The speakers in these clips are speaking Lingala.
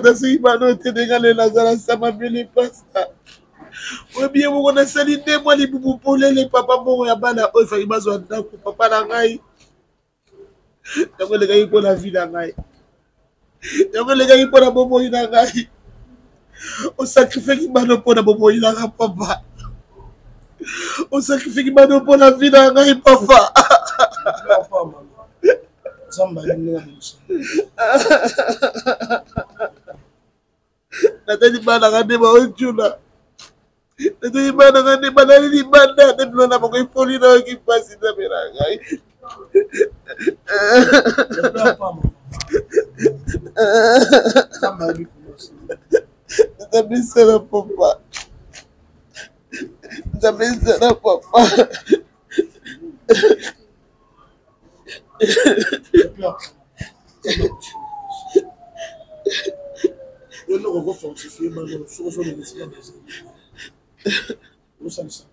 Tata Soimano te dégale Lazara sama bele pasta. Ou bien vous connaissez l'idée moi les boubou polé les papa bon ya bana o fa ibazo ndako papa na ngai. Yango les gars pour la vie na ngai. Yango les gars pour la bobo na ngai. On sacrifie qui m'a pour la bobo na papa. On sacrifie qui m'a pour la vie na ngai papa. Natani bana ngande ba onchula. Natani bana ngande bana ni banda de blona ba ko ipoli na ki pasi na beranga. Natani sala papa. Natani sala papa. Eu não vou falsificar, mas eu sou jornalista mesmo. Não sabe isso.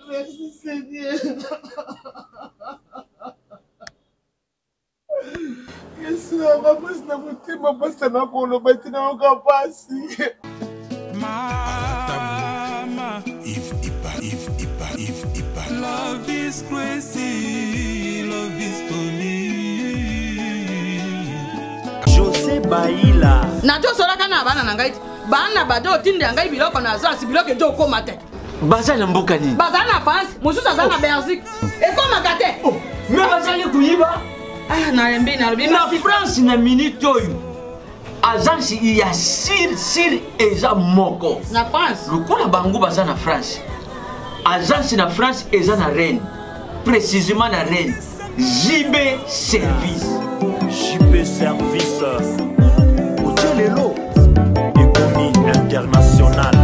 Merci Seigneur. Jesus, a voz na mutima basta na colo, bate na capaz. Mama, if Ipa. Love is crazy, love is funny. José Baila. Najo solaka na bana nangai. Bana bado tinde ngai biloko na zo asibiloko ejo koma te. Baza na mboka ni. Baza na France, mususu aza na Belgique. E koma kate. Me baza ni kuyiba. Ah na rembe na France na minute oyo. Agence il y a sir eza moko. Na France. Lokola bango baza na France. Agence na France eza na Rennes. Précisément na Rennes. JB Service. JB Service. Otelelo. Économie internationale.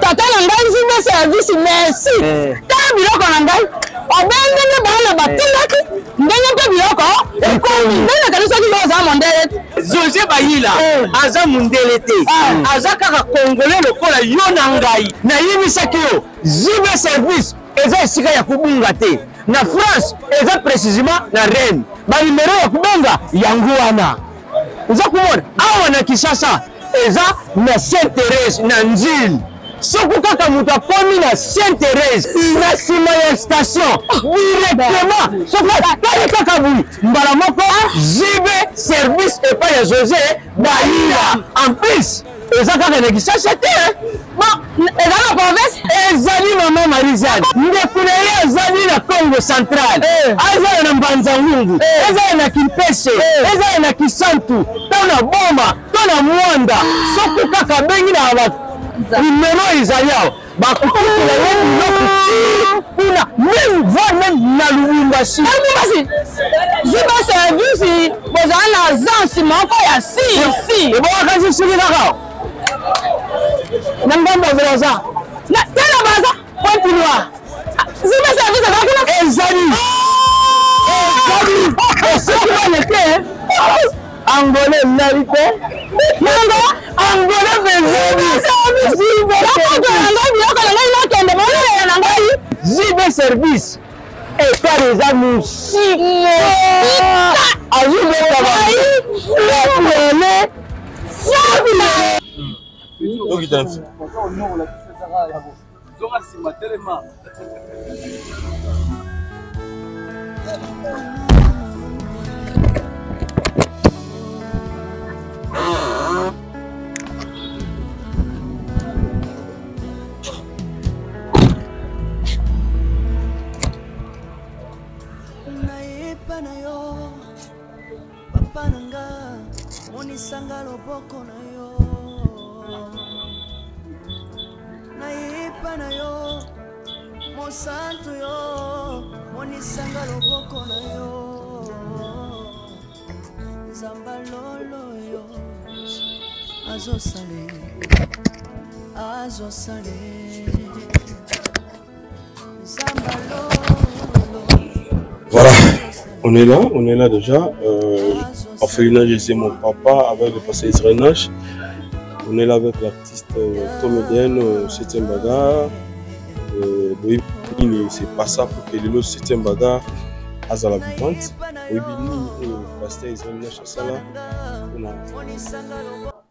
Tata nangai JB Service merci. Ta biloko nangai. Obengene bana batindaki. Ndenge pe biloko. Ndenge kanisa ki za mondele. José Baila aza mundele te. Aza kaka congolais lokola yo na ngai. Na yimisaki yo JB Service eza esika ya kubunga te. Na France eza précisément na Rennes. Ba numéro ya kubunga yango wana. Uza kumona awa na Kinshasa eza na Sainte-Thérèse na Nzili. Soko kaka mutu akomi na Sainte-Thérèse na nsima ya station directement soko tali kaka bui mbala moko JB Service epai ya José Baila en plus eza kaka na Kinshasa te Eza na province ezali mama Marizane ndeko na ye ezali na Congo central ezali na Mbanza-Ngungu ezali na Kimpese ezali na Kisantu to na Boma to na Mwanda soko kaka bengi na bato numéro Isaïa bakukula yetu kuna même na Lubumbashi JB Service bozala na agence moko ya si ebowakazi siki kaka na mbambo velaza na tena baza continua JB Service ezakuna ezali soki baneke angolais nalité angolais JB Service et pas les amis Papa nanga monisanga loboko na yo nayepa na yo mosantu yo monisanga loboko na yo zamba lolo yo azosale zamba lolo. Voilà, on est là déjà. En fait, c'est mon papa avec le passé drainage. On est là avec l'artiste comédienne 7e Bagarre. C'est pas ça pour que le 7e Bagarre à la vivante. Oui, pasteur Israël Chassala.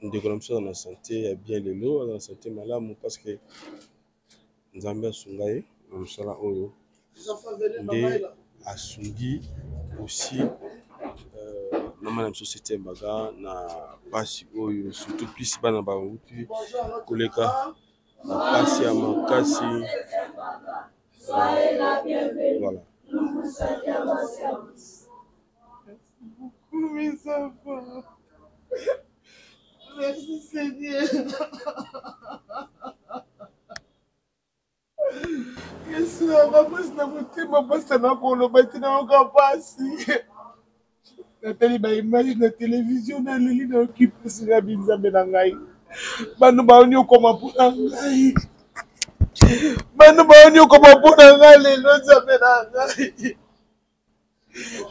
On décolle ça dans la santé, bien les lots, dans la santé malade, parce que nous avons Sungaye, nous sommes là, à Sungi aussi. Normalement, la société Baga na pasi oyo surtout plus bana ba uti koleka na pasi ya makasi voilà. Mes enfants, merci Seigneur. Yesu abapasi na motema basa na koloba tina okapasi. Natali ba image na télévision na leli na occupé sina binzambe na ngai. Banu baoni okoma mpona ngai. Banu baoni okoma mpona ngai lelo nzambe na ngai.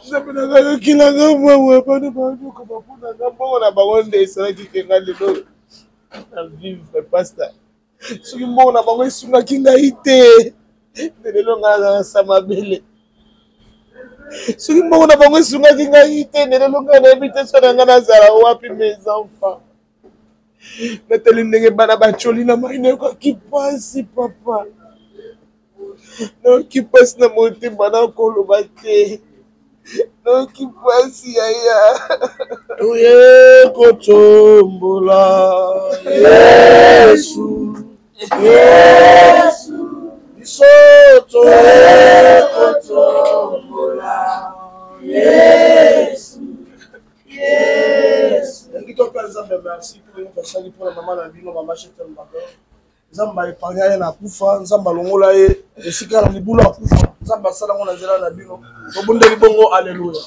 Nzambe na ngai okilanga mwawa banu baoni okoma mpona ngai mbongo na bango nde esalaki ke ngai lelo na vivre pasteur. Soki mbongo na bango esungaki ngai te nde lelo ngai azala samabele. Soki mbongo na bango esungaki ngai te nde lelo ngai nayebi te so na ngai nazala wapi mes enfants. Natali ndenge bana bacoli na mai nayokoki mpasi papa. Nayoki mpasi na motema nakoloba te. Nayoki mpasi yaya. Toye kotombola Yesu. Yesu. Bisoto kotombola Yesu. Yes. Ndiko kwa Nzambe merci pour une personne pour la maman na bino mama Chetel Mbaka. Nzamba epanga ye na kufa, Nzamba longola ye esika na libulu akufa. Nzamba sala ngona zela na bino. Bobunde libongo alleluia.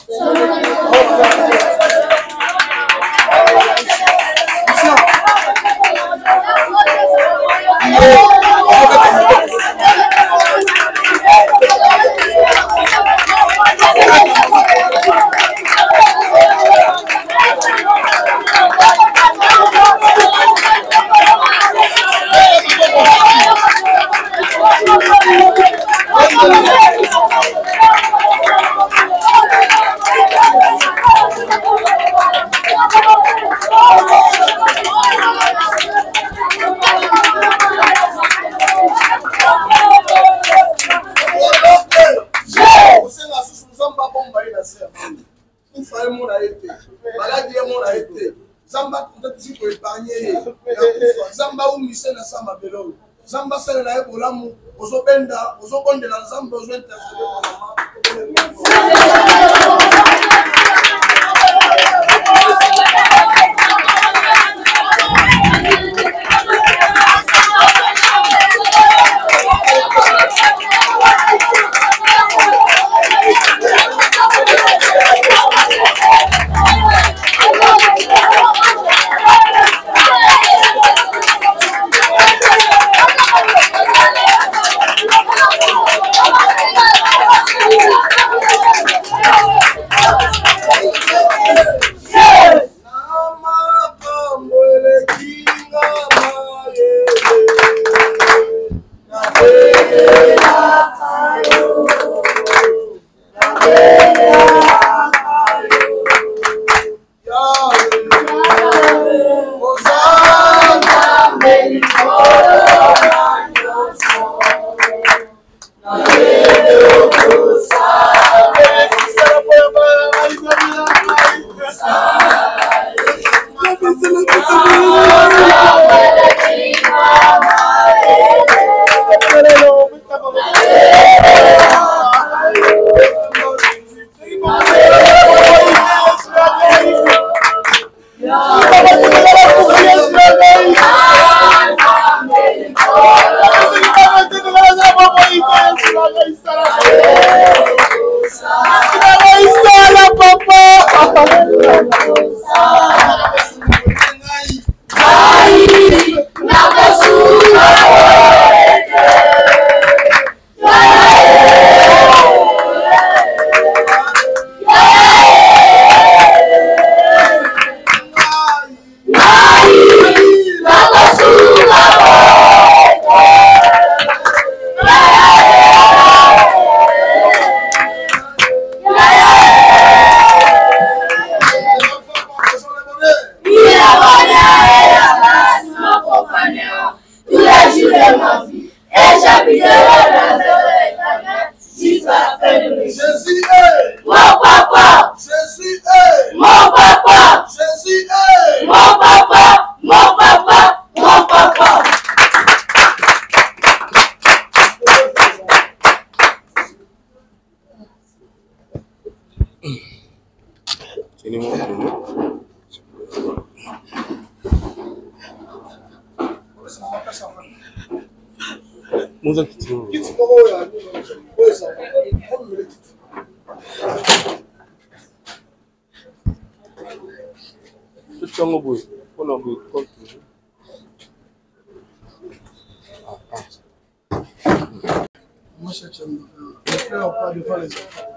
Zamba sele na ebolamu ozobenda ozokondela Nzambe ozointerceder Jésus est mon papa, Jésus est mon papa, Jésus est mon papa, mon papa, mon papa. Tenez-moi pour nous. Nous acquittons. Tout le monde on a beau compte. Moi, je ne pleure pas devant les enfants.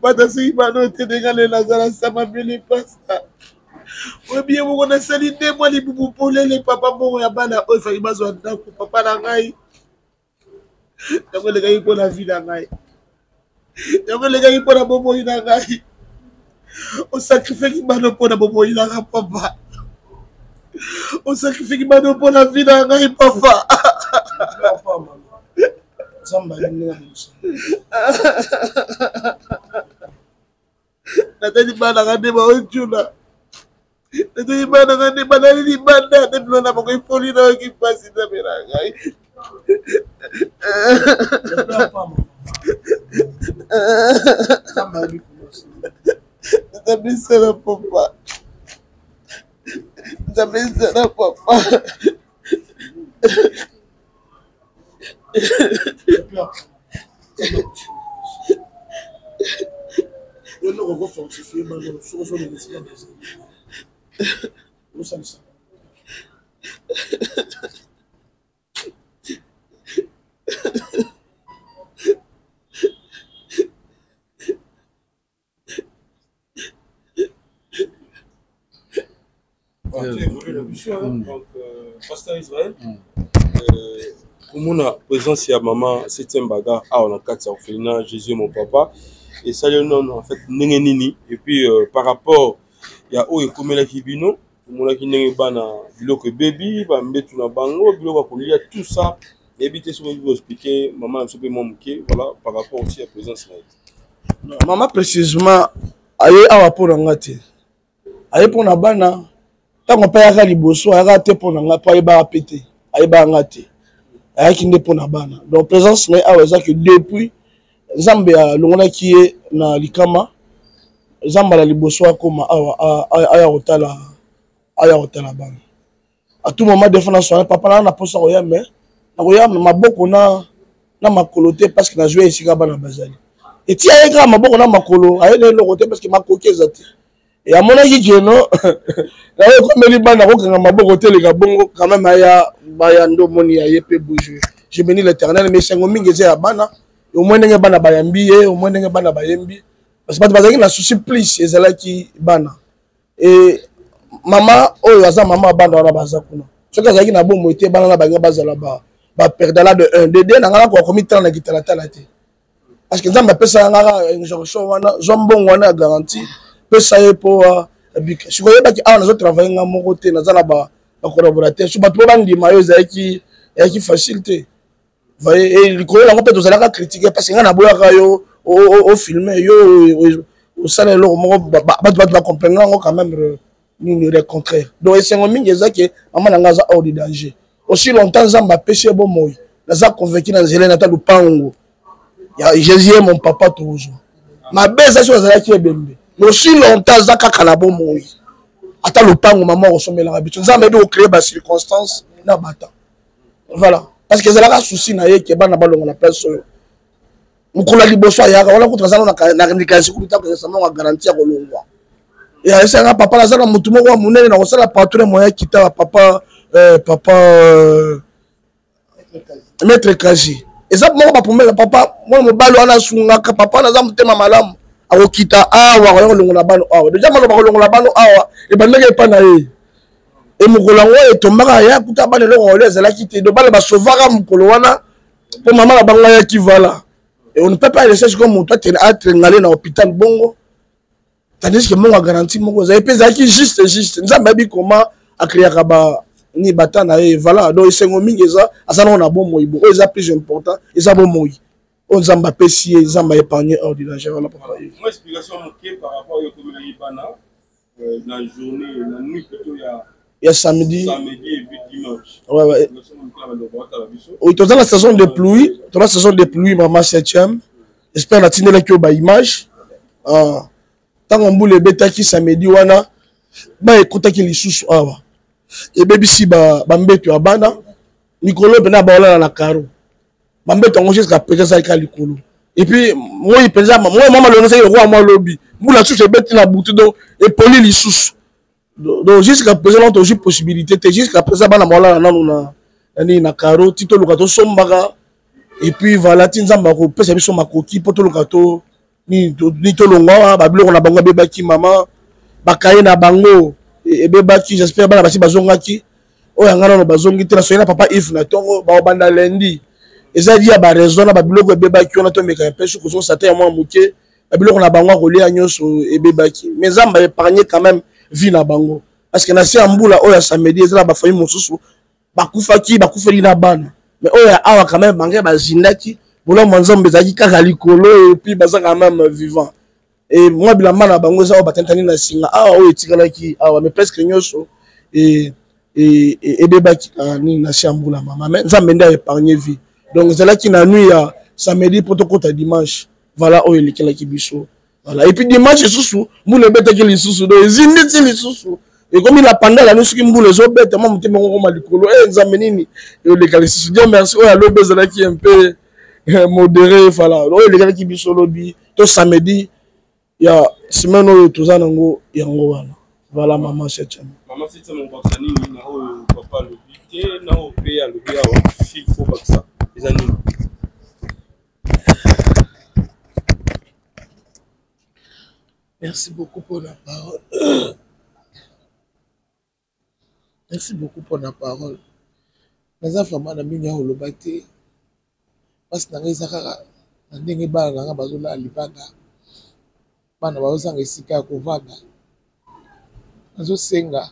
Batasi bano te dengale Lazara sama bili pasta. Obiye mo na sali de mo li bubu polele papa mo ya bana o fa ibazo ndako papa na ngai. Yango le gai po na vie na ngai. Yango le gai po na bobo ina ngai. O sacrifice ki bano po na bobo ina ngai papa. O sacrifice ki bano po na vie na ngai papa. Samba ni na musa. Natani bana ngade ba onjula. Natani bana ngade bana ni banda de blona ba ko ipoli na ki pasi na beranga. Samba ni kumosi. Natani sera papa. Natani sera papa. Eu não vou falsificar, mas eu sou de necessidade. Não sabe isso. Donc, Pasteur Israël, pour mon présence, il y a maman, c'est un bagarre. Ah, on a 4 orphelins, Jésus, mon papa. Et ça, non, en fait, nini. Et puis, par rapport, il y a où et comme la kibino, mon qui n'est pas na biloko baby, ba mbetu na bango, biloko kolia, tout ça. Et puis, tu peux expliquer, maman, un peu mon voilà, par rapport aussi à la présence. Maman, précisément, aye awa pour ngati. Aye pour na bana, tant qu'on paye à liboso, aye raté pour na ngati, aye ba pété, aye ba ngati. Aye qui n'est pour na bana. Donc, présence, mais awa que depuis, Zambé a longona qui est na likama Zamba la liboso akoma aya hotala bana à tout moment défendre son papa na posa roya mais na roya maboko na makolote parce que na jouer ici bana bazali et ti ayeka maboko na makolo ayele lokote parce que makoki ezati et à mon avis geno na ko meli bana ko kanga maboko te le kabongo quand même aya ndo moni ya yepe bouger je bénis l'Éternel mais sengo mingi ya bana au moins ndenge bana bayambi au moins ndenge bana bayembi parce que bazaki na souci plus ezalaki bana et mama oyo aza mama bana wana baza kuna soki azalaki na bomo ete bana na banga bazala ba perdala de 1 de 2 na ngana ko komi 30 na kitala tala te parce que nzambe pesa ngaka injonction wana zombon wana garantie pesa ye po bika siko yebaki awa nazo travailler nga moko te nazala ba collaborateur so bato bandima yo ezalaki facile te. Et le collègue on peut tous aller critiquer parce que on a beau yo au filmer yo au salon lo ba comprendre quand même le contraire donc c'est un mingi ezaki maman ngaza hors de danger aussi longtemps Zamba péché bon moi naza convaincu dans Zelena ta lupango ya Jésus mon papa toujours ma beza sur ezaki ebembe aussi longtemps zaka kala bon moi ata lupango maman resomela habitude Zamba do créer ba circonstances na bata voilà. Parce que c'est là souci na ye ke bana balongo na place oyo mukula liboso ya wala kutraza na ndikasi kubita ko sama wa garantie ko longwa ya esa na papa la zana mutu moko munene na kosala patron moya kita papa maître Kaji eza moko ba pomela papa mo mobalo wana sunga ka papa na za mutema malamu akokita awa ko longo na bano awa deja malo ba ko longo na bano awa e bandeke pa na ye et mukolango etombaka ya kuta bana loko olezala kité do bana ba sauvara mukolo wana pour maman la banga ya kivala et on ne peut pas laisser comme toi tu es ngalé na hôpital bongo tandis que mon garantie moko za epeza ki juste nzambe bi comment akréaka ba ni batana et voilà donc esengo mingi eza azana na bon moyi bo eza plus important eza bon moyi on zamba pesi zamba épargner hors du danger voilà papa moi explication moké par rapport au comme bana la journée la nuit plutôt il y a samedi et puis dimanche ouais oui dans la saison de pluie dans la saison de pluie maman 7e j'espère la tinela ki ba image tant on boule betaki samedi wana ba ekotaki lisusu awa ebebisi bambeto ya bana likolo pena baolala na karo bambeto yango jusqu'à présent ezalika likolo et puis moi mpenza moi mama longisaki lokwa mwa lobi mbula susu ebeti na butu donc epoli lisusu donc jusqu'à présent on toji possibilité te jusqu'à présent bana baolala nanu na karo ti toluka tosombaka et puis voilà ti nzambe akopesa biso makoki mpo toluka ni tolongwa babiloko na bango ebebaki mama bakaye na bango ebebaki j'espère bana basi bazongaki oyo ngana no bazongi te na soyena papa if na tongo baobanda lundi eza dia ba raison na babiloko ebebaki on a tomeka ya pesu ko sata ya mwa muke babiloko na bango kolia nyonso ebebaki mais zamba épargner quand même vie na bango parce que na si ambula oyo samedi eza ba famille mosusu bakufaki bakufeli na bana mais oyo awa quand même bange bazindaki bola mwanzambe zaki kaka likolo et puis baza quand même vivant. Et moi bilamba na bango za batantani na singa awa oyo etikalaki awa mais presque nyonso et ebebaki ni na chambula mama mais nzambe nda épargner vie donc zelaki na nuit ya samedi pour tokota dimanche voilà oyo lekelaki biso voilà et puis dimanche susu mbula betaki lisusu donc ezinditi lisusu et comme il a pendant la nuit soki mbula zo beta mama mutema ngoko malikolo nzambe nini yo lekali lisusu Dieu merci oyo alobe zelaki un peu modéré voilà oyo lekelaki biso lobi to samedi ya semaine oyo toza nango yango wana voilà maman 7e maman 7e mon baksa nini na oyo papa lobi te na oyo pe ya lobi awa il faut baksa eza nini merci beaucoup pour la parole merci beaucoup pour la parole naza vraiment na mingi aho loba te parce que nanga eza kaka na ndenge bana nanga bazolala libanda bana bazozanga esika ya kovanda nazosenga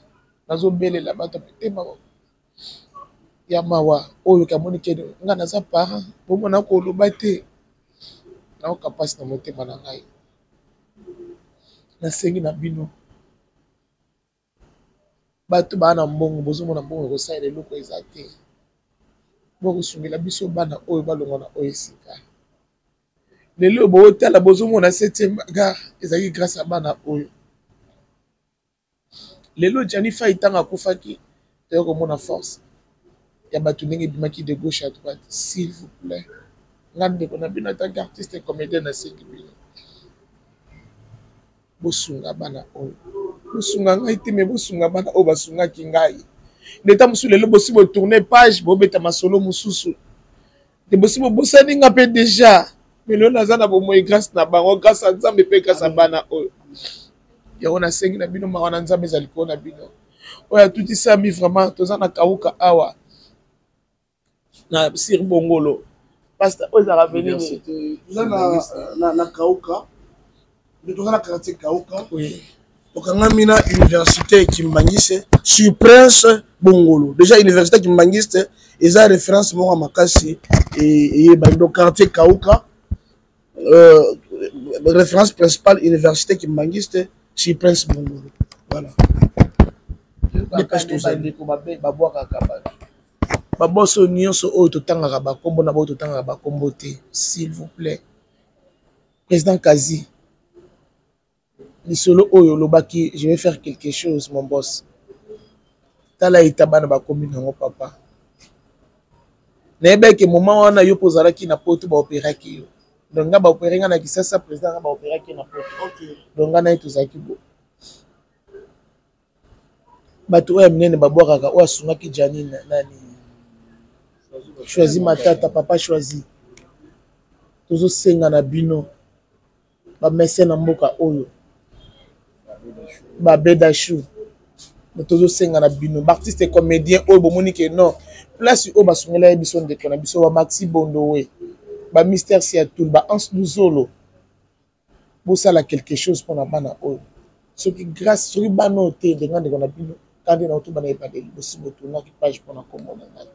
nazobelela bato petema ya mawa oyo kamoni kene nga naza parent bomona koloba te naoka mpasi na motema na ngai nasengi na bino bato baa na mbongo bozomona mbongo ekosalela eloko eza te bokosungela biso bana oyo balongwa na oyo esika lelo bootala bozomona 7e gare ezalaki grâce ya bana oyo lelo Janifa itanga akufaki toyo komona force ya bato ndenge ebimaki de gauche à droite s'il vous plaît nga ndeko na bino atanke artiste et comédien nasengi bino bosunga bana oyo bosunga ngai te me bosunga bana oyo basungaki ngai ndeta mosusu lelo bosi botourne page bobeta masolo mosusu te bosi bobosani nga mpe déjà mais lelo naza na bomoi grâce na bango grâce ya nzambe mpe grâce ya bana oyo yango nasengi na bino mawa na nzambe ezali likolo na bino oyo atutisami vraiment toza na kauka awa na sir bongolo pasteur oyo ezalaka venini toza na kauka nde toza na quartier kauka tokangami na université kimbangise sur prince bongolo déjà université kimbangise eza référence moko makasi eyebani donc quartier kauka référence principale université kimbangiste sur prince bongolo voilà baboso nyonso oyo totangaka bakombo na bao totangaka bakombo te s'il vous plaît président Kazi lisolo oyo lobaki je vais faire quelque chose mon boss tala itaba na bakomi nango papa nayebaki moment wana yo pozalaki na poto baopéraki yo donc nga baopéré nga na Kisasa président nga baopéraki na poto donc nga na ye tozalaki bo bato oyo minene babwakaka oyo asungaki Janine nani choisi matata papa choisi tozosenga na bino bamese na mboka oyo babedashu tozosenga na bino baartiste et comédien oyo bomoni ke non place oyo basungela ye biso ndeko na biso bamaxi bondowe bamystère siatul baanse luzolo bosala quelque chose mpona bana oyo soki grâce soki bana oyo te ndenga ndeko na bino quand on a tout bané pas de aussi retourner qui page pour na kombo na ngai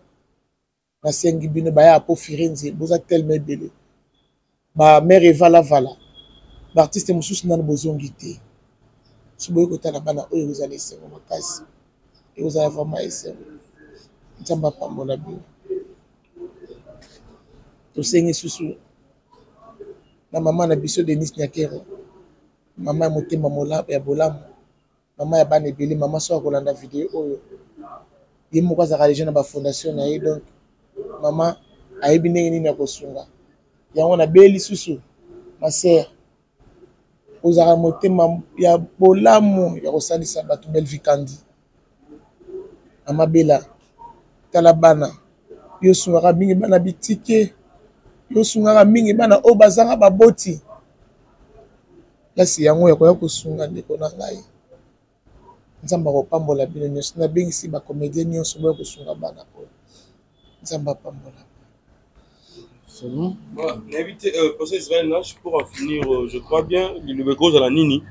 na sengi bino ba ya po firenze boza tellement belé ba mère vala ba artiste mususu na bozongi te suboy ko tala bana oyo vous allez se makasi et vous allez vraiment essayer nzamba pambola bino to sengi susu na maman na biso Denis Nyakero maman motema mola ya bolamu maman ya bana ebele maman so akolanda vidéo oyo ye moko azaka les jeunes ba fondation na ye donc maman ayebi ndenge nini ya kosunga yango na beli susu ma sœur ozaka motema ya bolamu ya kosalisa bato belle vie kandi mama bela tala bana yo sungaka mingi bana bitike yo sungaka mingi bana o bazanga baboti lasi yango ya koya kosunga ndeko na ngai nzamba kopambola bino nyonso na bengisi bacomédien nyonso boya kosunga bana oyo nzamba pambola. C'est bon. Voilà, l'invité, professeur Israël Nash, pour en finir, je crois bien, le cause à la Nini.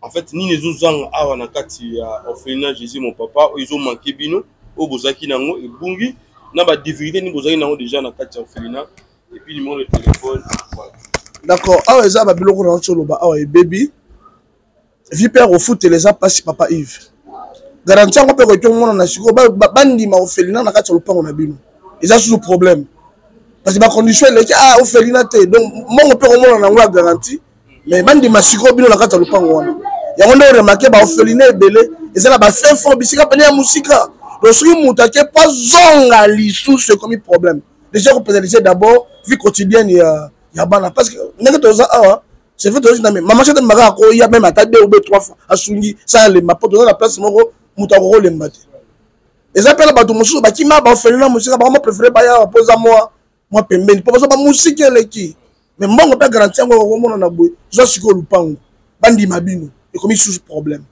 En fait, Nini Zouzang a Wanakati a orphelinat Jésus, mon papa, ils ont manqué Bino, au Bozaki Nango et Bungi. N'a pas de difficulté, ni Bozaki Nango déjà dans Kati orphelinat. Et puis, numéro de téléphone. Voilà. D'accord. Ah, ouais, ça va bien le sur le bas. Ah, ouais, baby. Vipère au foot, les a passé papa Yves. Garantie, on peut retourner dans la chico. Bandi ma orphelinat, n'a Kati le pan, on a Bino. Ils ont sous problème. Parce que ma condition est ah orphelinat donc moi on peut remonter en anglais garantie mais bandi masiko bino na kata lupango wana yango ndo remarquer ba orphelinat belé ezala ba fait fort bisika penia musika donc si muta ke pas zonga lisu c'est comme problème déjà on peut analyser d'abord vie quotidienne ya bana parce que ndenge toza awa c'est fait toza na maman chete maka ko ya même ata 2 ou 3 fois asungi ça le mapoto na place moko muta ko le mbate eza pela bato mususu bakima ba orphelinat musika ba mo préférer ba ya posa moi pembeni pour ça ba musique eleki mais mbongo pas garantie ngo ko mona na boy zo siko lupango bandi mabino et comme sous problème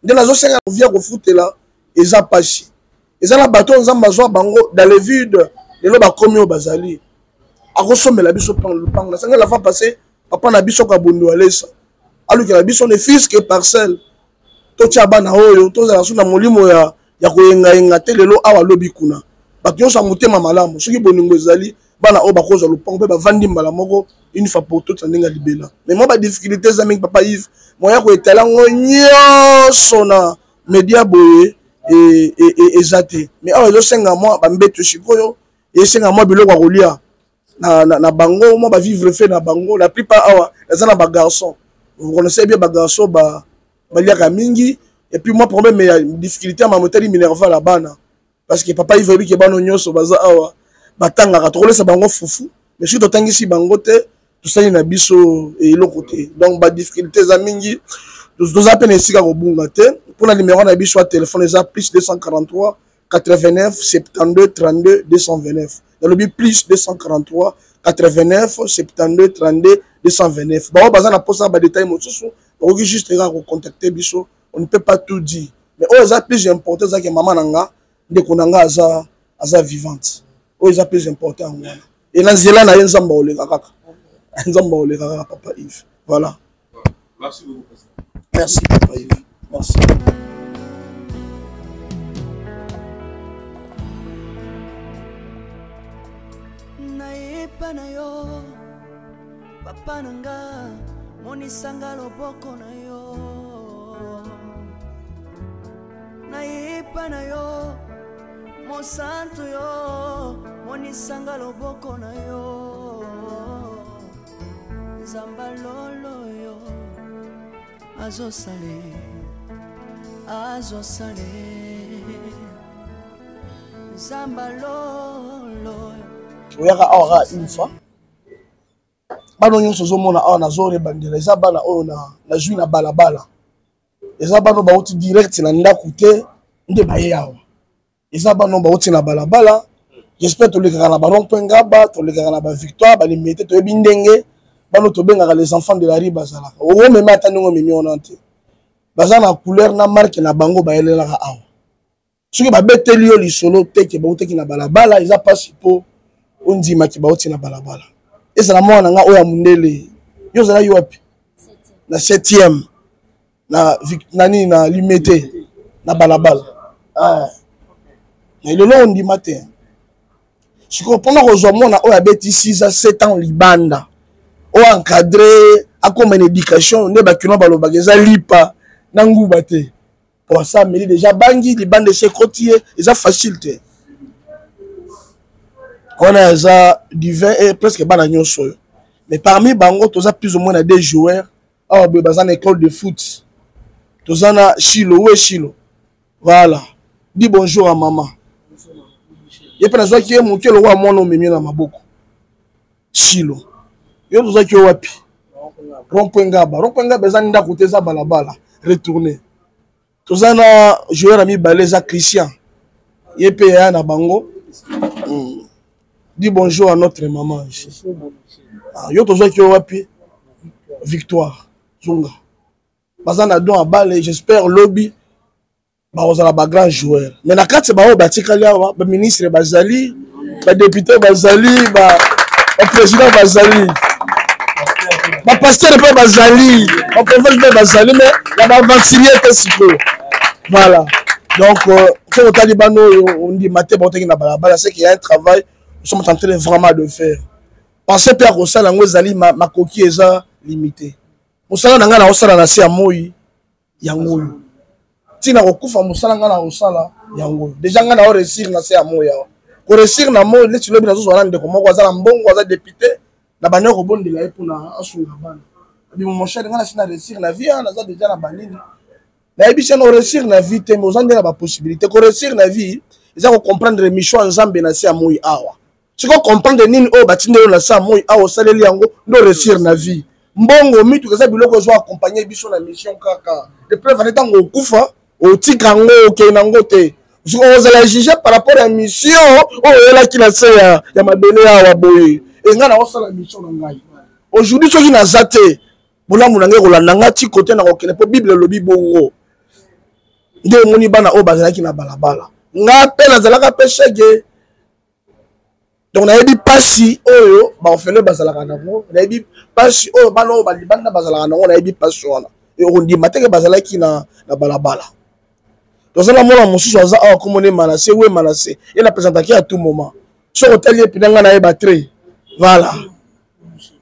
de la zo senga vient ko foutela eza pachi eza la bateau nzamba zo bango dans les vides de lo ba komi o bazali akosomela biso pan lupango na senga la fois passé papa na biso ka bondo alesa alu que la biso ne fils que parcelle to tia bana oyo to za suna molimo ya koyenga te lelo awa lobi kuna bato yo sa motema malamu soki boningo ezali bana o bakoza lupango pe bavandi mbala moko une fois pour toutes ndinga libela mais moi ba difficulté za mingi papa Yves moya ko etala ngo nyonso na media boye et ezate mais awa zo senga moi ba mbeto shikoyo et senga moi biloko kolia na bango moi ba vivre fait na bango la plupart awa za na ba garçon vous connaissez bien ba garçon ba liaka mingi et puis moi problème mais difficulté à ma motari minerva la bana parce que papa Yves que bano nyonso baza awa batanga ka tolesa bango fufu mais si totangisi bango te tosali na biso et l'autre côté donc ba difficulté za mingi nous appelle esika ko bunga te pour la numéro na biso téléphone eza plus 243 89 72 32 229 dans le but plus 243 89 72 32 229 ba baza na posa ba détail mosusu on peut juste ko contacter biso on ne peut pas tout dire mais oh ça plus important ça que maman nanga de konanga aza vivante oh ça plus important moi et na zela na nzamba olenga kaka nzamba olenga kaka papa Yves voilà merci beaucoup merci papa Yves merci nayepa na yo papa nanga monisanga loboko na yo nayepa na yo mosantu yo monisanga loboko na yo nzamba lolo yo azosale nzamba lolo oyaka awa une fois bano nyonso ozomona awa nazore bandela eza bana oyo na jui na balabala eza bano bauti direct na ndako te nde baye awa eza bano bauti na balabala j'espère tolekaka na barompoint ngaba tolekaka na bavictoire balimite toyebi ndenge bano tobengaka les enfants de la rue bazalaka omema ata ndenge omemi wana te baza na couleur na marque na bango bayelelaka awa soki babeteli yo lisolo teke bauteki na balabala eza pasi mpo ondimaki bauti na balabala ezala mwana na nga oyo ya mundele yo ozalaki wapi na 7e na nini na limete na balabala Mais le long du matin. Je comprends que moi, on a 6 à 7 ans libanda. On a encadré, à comme une éducation, on a qui ont lipa, n'angou bate. Pour ça, mais déjà bangi, les bandes de chez côtiers, ils ont facilité. On a ça du vin et presque banagnon soyo. Mais parmi bango, tous a plus ou moins des joueurs. Ah, ben dans une école de foot. Tous en a Chilo, où est Chilo? Voilà. Dis bonjour à maman. Il y a personne qui est mon le roi mon nom mais na maboko. Chilo. Yo tous qui wapi. Rompengaba bezani côté za balabala. Retourner. Tous en a joueur ami Baleza Christian. Yepé na bango. Dis bonjour à notre maman ici. Yo tous qui wapi. Victoire. Zunga. Bazana don à balle, j'espère lobby. Vous avez un grand joueur. Mais na kati ba batikali wa ba ministre bazali, ba député bazali, ba président bazali. Ba pasteur pe bazali, ba prophète bazali mais la ba vacciner que si peu. Voilà. Donc ce que talibano on dit maté boté na balabala c'est qu'il y a un travail nous sommes en train vraiment de faire. Pensez pas que ça lango zali ma coquille est limitée. Osala nanga na osala na se amoyi yango. Tina okufa musala nga na osala yango déjà nga na o réussir na se amoya ko réussir na mo le tilo bina zo wana ndeko moko azala mbongo aza député na banyo ko bondela e pona asunga bana bi mon cher nga na sina réussir na vie na za déjà na banini na ebi cheno réussir na vie te mo zande na ba possibilité ko réussir na vie ils ko comprendre mission nzambe na se amoyi awa si ko comprendre nini o batindelo na se amoyi awa saleli yango ndo réussir na vie mbongo mitu kaza biloko zo accompagner biso na mission kaka de preuve en étant okufa au tikango kenango te vous allez juger par rapport à mission oh là qui la sait ya mabele ya boye et nga na osala mission na ngai aujourd'hui soki na zate bolamu na ngai kolanda nga ti côté na kokene po bible lobi bongo nde moni bana o bazalaki na balabala nga pe nazalaka pe chege donc na yebi pasi oyo ba ofele bazalaka na ngo na yebi pasi oyo bana o balibanda bazalaka na ngo na yebi pasi wana et on dit mateke bazalaki na balabala. Dans un moment, mon sous a commandé Manassé, oui, Manassé. Il a présenté à tout moment. Sur l'hôtel, il y a un batterie. Voilà.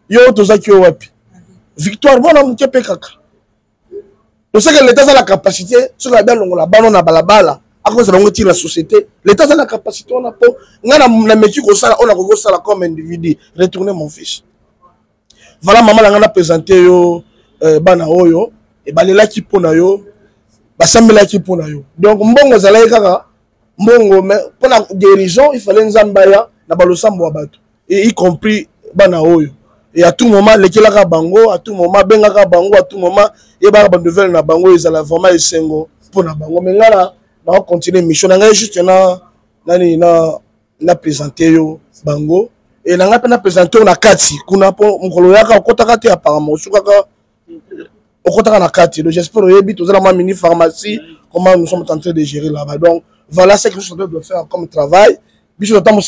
Yo, tout ça qui est wapi. Victoire, bon, on a kaka. On sait que l'État a la capacité, sur la belle, on a ballon à balabala. À cause de la société, l'État a la capacité, on a pas. On a métier comme ça, on a regardé ça comme individu. Retournez mon fils. Voilà, maman, on a présenté yo, bana oyo, et balela qui pona yo. Basambela ki pona yo. Donc mbongo zalai kaka mbongo mais pour la guérison il fallait nzambaya na balosambo wa bato et y compris bana oyo et à tout moment lekelaka bango à tout moment bengaka bango à tout moment et ba nouvelle na bango ezala vraiment esengo pona bango mais ngala na continuer mission na juste na présenter yo bango et na ngapa na présenter na kati kuna po mukolo yaka kotaka te apparemment sukaka donc j'espère que vous avez une mini pharmacie, comment nous sommes en train de gérer là-bas. Donc voilà ce que nous sommes en train de faire comme travail. Si vous avez un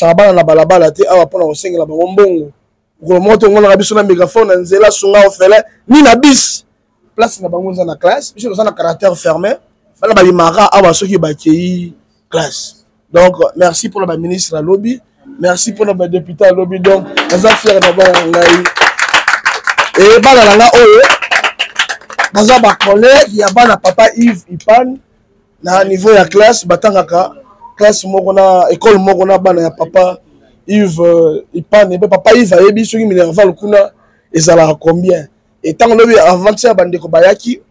balabala, vous avez un bongo. Vous avez un mégaphone, vous avez un bis. Place dans la classe. Si vous avez un caractère fermé, vous avez un classe. Donc merci pour le ministre à lobby. Merci pour le député à lobby. Donc, nous avons fait et dans un collègue, il y a bana papa Yves Ipan na niveau ya classe batangaka classe moko école moko na bana ya papa Yves Ipan et papa Yves ayebi soki minerval kuna ezala combien et tant lobi avant ça bandeko bayaki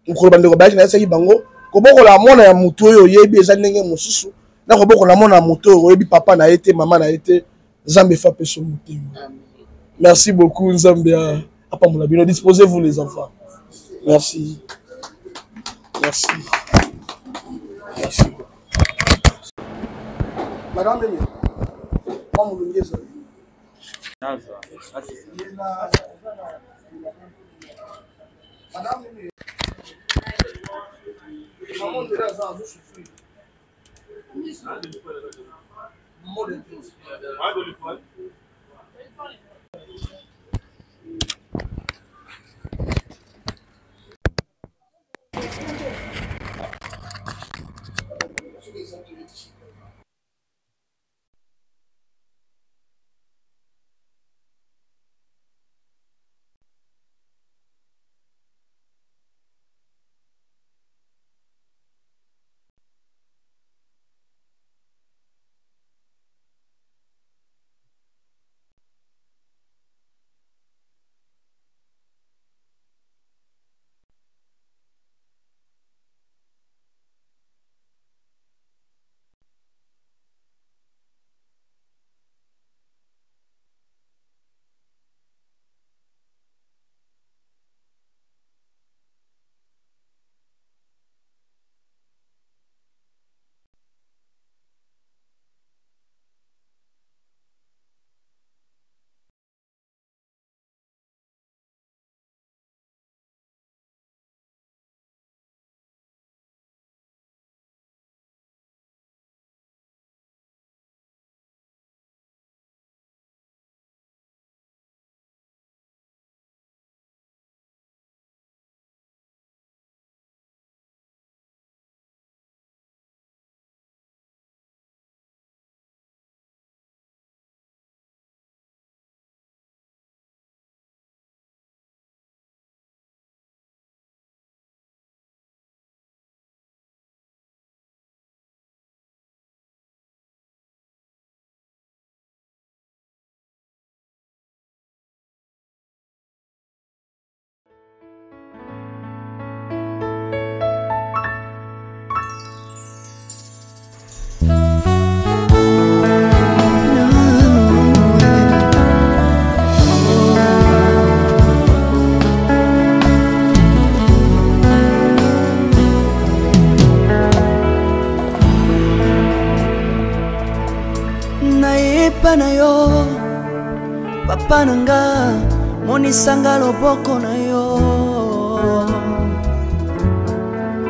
ngolo bandeko bayaki na saki bango ko boko la mona ya mutu oyo yebi eza ndenge mosusu na ko boko la mona mutu oyo yebi papa na été maman na été Nzambe fa peso mutu. Merci beaucoup Nzambe apa mon bino disposez-vous les enfants. Merci. Merci. Merci. Madame Mimi. Maman Moulunguez. Madame Mimi. Maman de la Zan, je suis fou. Nayepa na yo papa nanga monisanga loboko na yo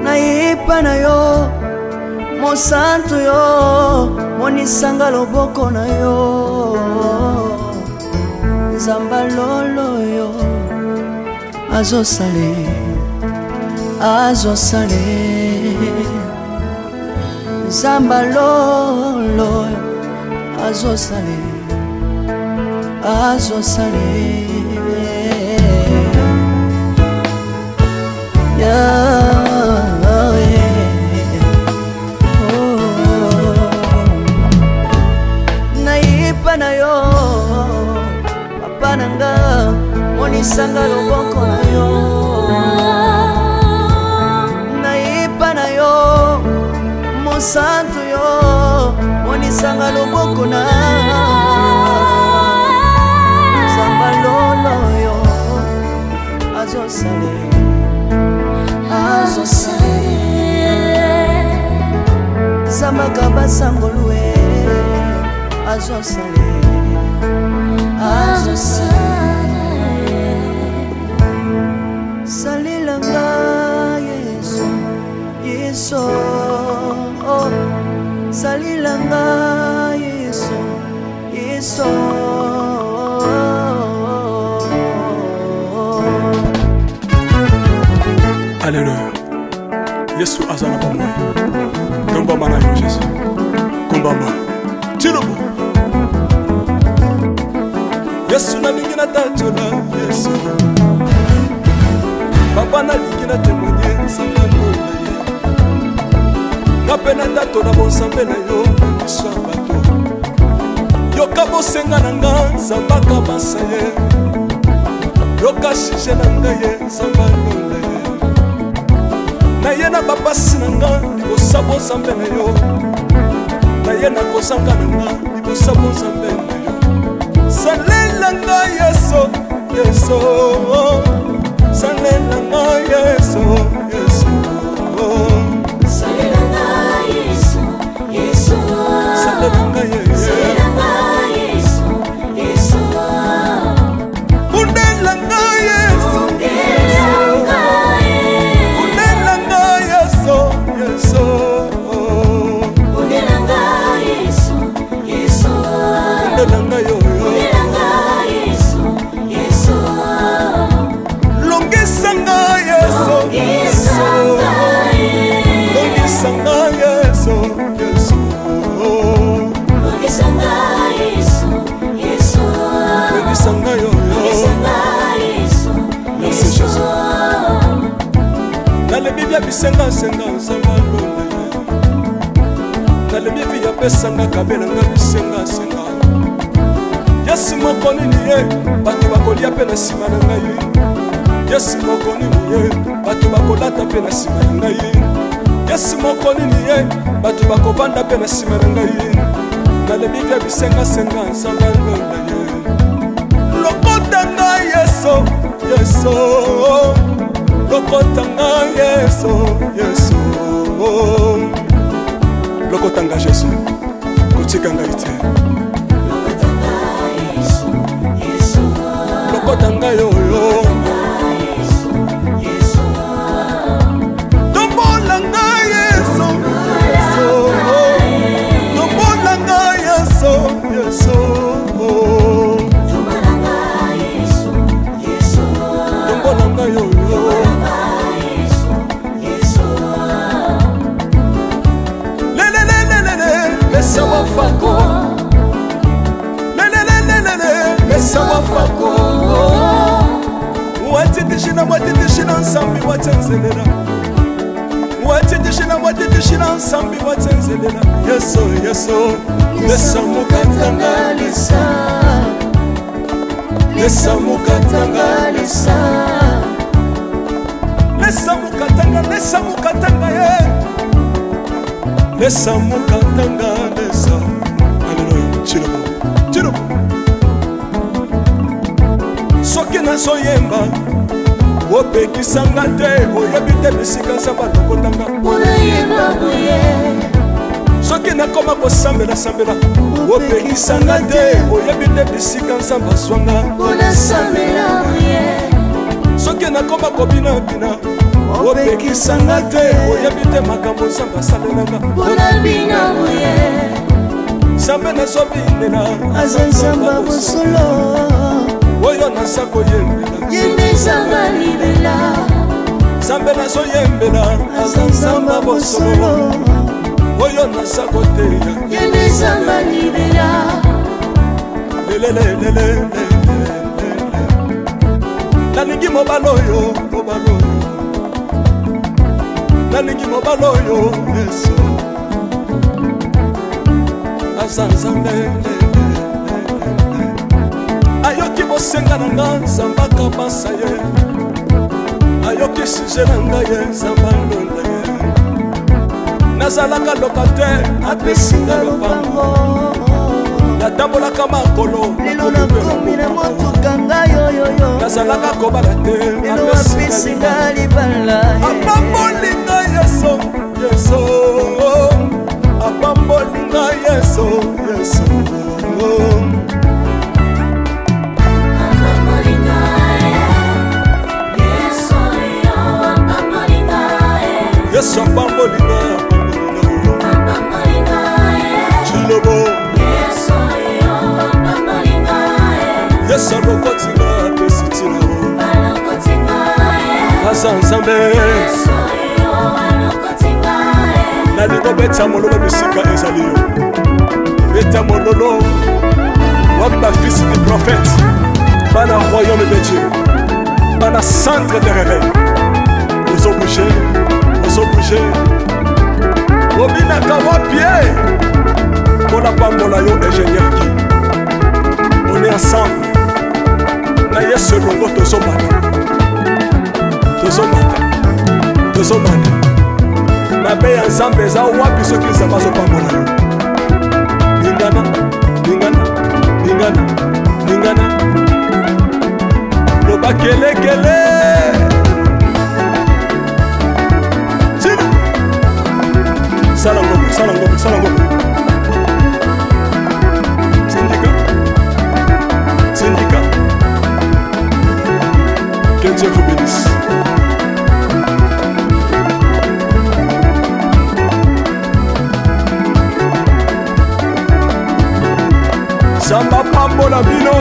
Nayepa na yo mosantu yo monisanga loboko na yo Nzamba lolo yo azosale Nzamba lolo azosale Nayepa na yo papa nanga monisanga loboko na yo Nayepa na yo mosantu yo monisanga loboko na Nzamba lolo yo azosale Nzamba kabasangolwe azosale Salilanga Yesu Yesu Salilanga Yesu Yesu Alléluia Yesu azana pa moi Komba mana yo Jésus Komba ma Tirobo Yesu na lingi na tachola Yesu Papa na lingi na témoigner Sangano na ye Napena tato na bonsambe na yo Iswa bato Yoka bosenga na nga Zambaka basa ye Yoka shije na nga ye Zambano na ye Na ye na babasi na nga Libosa bonsambe na yo Na ye na kosanga na nga Libosa bonsambe na yo Salela nga Yesu Yesu Salela nga Yesu Yesu Salela nga Yesu Yesu Salela nga Yesu Yesu Undela nga Yesu Undela nga Yesu Yesu Undela nga Yesu Yesu Undela nga yo Longisanga Yesu Longisanga Yesu Yesu bisenga nzamba lolele nalebi ya pesanga kabela nga bisenga Yesu moko nini ye bato bakolia pe na nsima na ngai Yesu moko nini ye bato bakolata pe na nsima na ngai Yesu moko nini ye bato bakovanda pe na nsima na ngai nalebi ya bisenga nzamba lolele lokota ngai Yesu lokota ngai Yesu lokota ngai Yesu kotika ngai te lokota ngai oyo tombola ngai Yesu tombola ngai Yesu tombola ngai oyo Mesa wafako Mesa wafako Watitishina nsambi watenzelela Watitishina nsambi watenzelela Yeso Mesa mukatanga Mesa mukatanga Mesa mukatanga ye Lesa mukatanga lesa Hallelujah Chiro Soki na soyemba Wopekisanga te Oyebite bisika nsamba lokotanga Unayemba buye Soki na koma kosambela Wopekisanga te Oyebite bisika nsamba swanga Unasambela buye Soki na koma kobina Wopekisanga te oyebite makambo nsamba salelanga Unabina buye Sambe na sobinela Azanzamba bosolo Oyo na sako yembela Yende zamba libela Sambe na so yembela Azanzamba bosolo Oyo na sako teya Yende zamba libela Lelelelelele Nalingi mobaloyo Nalingi mobaloyo Yesu Azanzambe Ayoki bosenga na nga Nzamba kabasa ye Ayoki sije na nga ye Nzamba ndonda ye Nazalaka lokate Apesinga lopango Natambolaka makolo Lelo na komi na motuka ngai yoyoyo Nazalaka kobala te Lelo apesinga libala Apambolinga Yesu Apambolinga Yesu Yesu apambolinga Chilobo Yesu alokotinga pesitino Azanzambe Nalingo beta mololo bisika ezaliyo Beta mololo Wamba fils du prophète Bana royaume de Dieu Bana centre de réveil Ozo bouger Obina kawa pied Mola pambola yo ingénieur qui On est ensemble Na yesu longo tozomata mabe ya nzambe eza wapi soki nzambe azopambola yo lingana loba kelekele sala ngombe Syndicat que Dieu vous bénisse. Samba pambola bino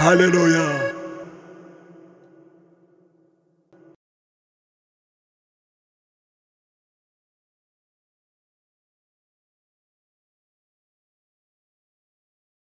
Alléluia.